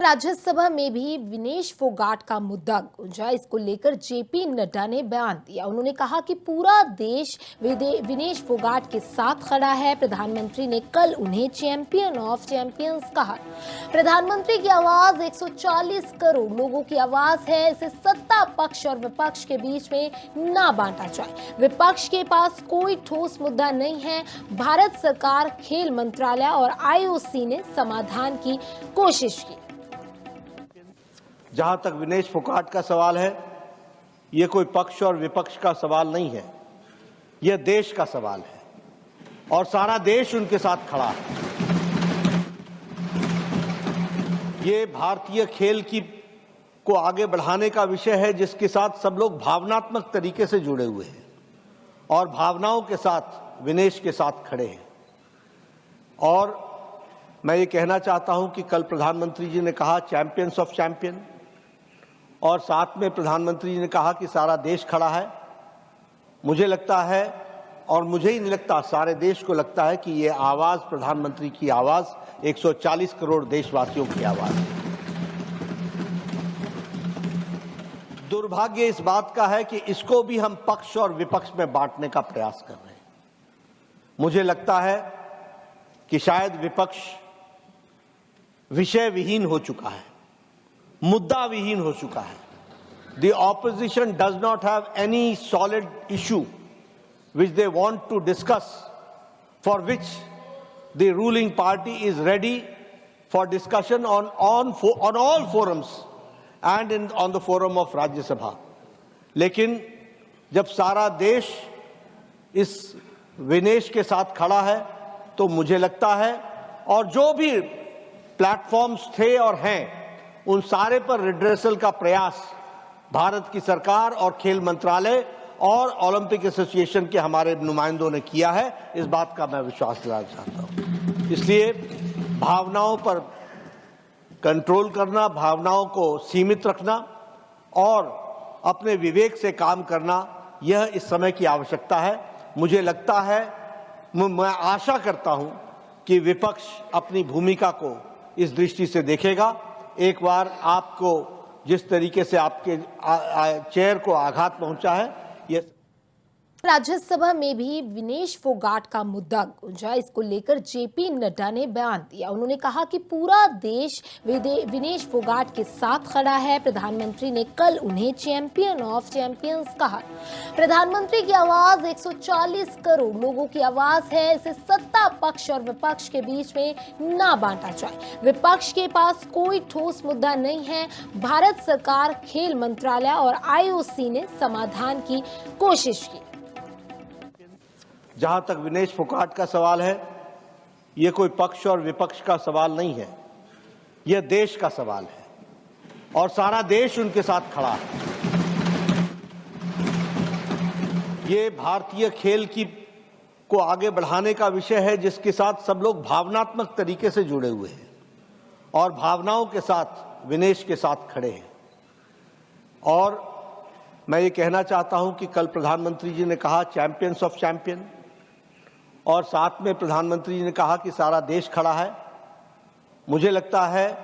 राज्यसभा में भी विनेश फोगाट का मुद्दा गूंजा। इसको लेकर जेपी नड्डा ने बयान दिया। उन्होंने कहा कि पूरा देश विनेश फोगाट के साथ खड़ा है। प्रधानमंत्री ने कल उन्हें चैंपियन ऑफ चैंपियंस कहा। प्रधानमंत्री की आवाज 140 करोड़ लोगों की आवाज है। इसे सत्ता पक्ष और विपक्ष के बीच में ना बांटा जाए। विपक्ष के पास कोई ठोस मुद्दा नहीं है। भारत सरकार, खेल मंत्रालय और आईओसी ने समाधान की कोशिश की। जहां तक विनेश फोगाट का सवाल है, ये कोई पक्ष और विपक्ष का सवाल नहीं है, यह देश का सवाल है और सारा देश उनके साथ खड़ा है। ये भारतीय खेल को आगे बढ़ाने का विषय है जिसके साथ सब लोग भावनात्मक तरीके से जुड़े हुए हैं और भावनाओं के साथ विनेश के साथ खड़े हैं। और मैं ये कहना चाहता हूं कि कल प्रधानमंत्री जी ने कहा चैंपियंस ऑफ चैंपियन, और साथ में प्रधानमंत्री जी ने कहा कि सारा देश खड़ा है। मुझे लगता है, और मुझे ही नहीं लगता, सारे देश को लगता है कि ये आवाज प्रधानमंत्री की आवाज 140 करोड़ देशवासियों की आवाज है। दुर्भाग्य इस बात का है कि इसको भी हम पक्ष और विपक्ष में बांटने का प्रयास कर रहे हैं। मुझे लगता है कि शायद विपक्ष विषय विहीन हो चुका है, मुद्दा विहीन हो चुका है। The opposition does not have any solid issue which they want to discuss, for which the ruling party is ready for discussion on all forums and on the forum of Rajya Sabha. लेकिन जब सारा देश इस विनेश के साथ खड़ा है तो मुझे लगता है, और जो भी प्लेटफॉर्म्स थे और हैं, उन सारे पर रिड्रेसल का प्रयास भारत की सरकार और खेल मंत्रालय और ओलंपिक एसोसिएशन के हमारे नुमाइंदों ने किया है। इस बात का मैं विश्वास दिलाना चाहता हूं। इसलिए भावनाओं पर कंट्रोल करना, भावनाओं को सीमित रखना और अपने विवेक से काम करना, यह इस समय की आवश्यकता है। मुझे लगता है, मैं आशा करता हूं कि विपक्ष अपनी भूमिका को इस दृष्टि से देखेगा। एक बार आपको जिस तरीके से आपके चेयर को आघात पहुंचा है, ये राज्यसभा में भी विनेश फोगाट का मुद्दा गूंजा। इसको लेकर जेपी नड्डा ने बयान दिया। उन्होंने कहा कि पूरा देश विनेश फोगाट के साथ खड़ा है। प्रधानमंत्री ने कल उन्हें चैंपियन ऑफ चैंपियंस कहा। प्रधानमंत्री की आवाज 140 करोड़ लोगों की आवाज है। इसे सत्ता पक्ष और विपक्ष के बीच में ना बांटा जाए। विपक्ष के पास कोई ठोस मुद्दा नहीं है। भारत सरकार, खेल मंत्रालय और आईओसी ने समाधान की कोशिश की। जहां तक विनेश फोगाट का सवाल है, यह कोई पक्ष और विपक्ष का सवाल नहीं है, यह देश का सवाल है और सारा देश उनके साथ खड़ा है। ये भारतीय खेल को आगे बढ़ाने का विषय है जिसके साथ सब लोग भावनात्मक तरीके से जुड़े हुए हैं और भावनाओं के साथ विनेश के साथ खड़े हैं। और मैं ये कहना चाहता हूं कि कल प्रधानमंत्री जी ने कहा चैंपियंस ऑफ चैंपियन, और साथ में प्रधानमंत्री जी ने कहा कि सारा देश खड़ा है। मुझे लगता है,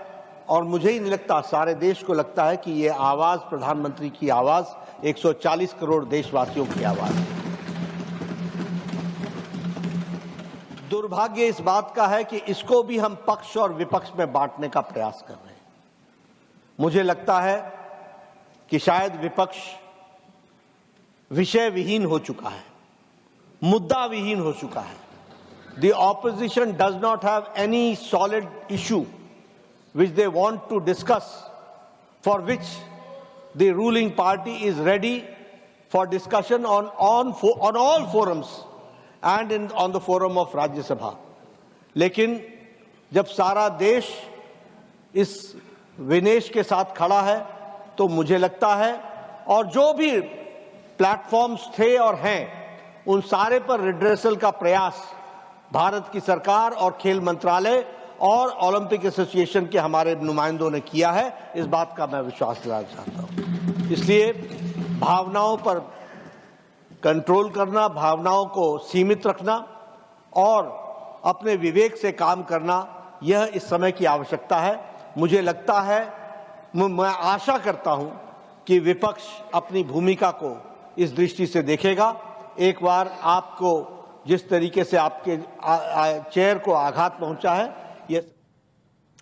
और मुझे ही नहीं लगता, सारे देश को लगता है कि ये आवाज प्रधानमंत्री की आवाज 140 करोड़ देशवासियों की आवाज है। दुर्भाग्य इस बात का है कि इसको भी हम पक्ष और विपक्ष में बांटने का प्रयास कर रहे हैं। मुझे लगता है कि शायद विपक्ष विषय विहीन हो चुका है, मुद्दा विहीन हो चुका है। The opposition does not have any solid issue which they want to discuss, for which the ruling party is ready for discussion on all forums and on the forum of Rajya Sabha. लेकिन जब सारा देश इस विनेश के साथ खड़ा है तो मुझे लगता है, और जो भी प्लेटफॉर्म्स थे और हैं, उन सारे पर रिड्रेसल का प्रयास भारत की सरकार और खेल मंत्रालय और ओलंपिक एसोसिएशन के हमारे नुमाइंदों ने किया है। इस बात का मैं विश्वास दिलाना चाहता हूं। इसलिए भावनाओं पर कंट्रोल करना, भावनाओं को सीमित रखना और अपने विवेक से काम करना, यह इस समय की आवश्यकता है। मुझे लगता है, मैं आशा करता हूं कि विपक्ष अपनी भूमिका को इस दृष्टि से देखेगा। एक बार आपको जिस तरीके से आपके चेयर को आघात पहुंचा है,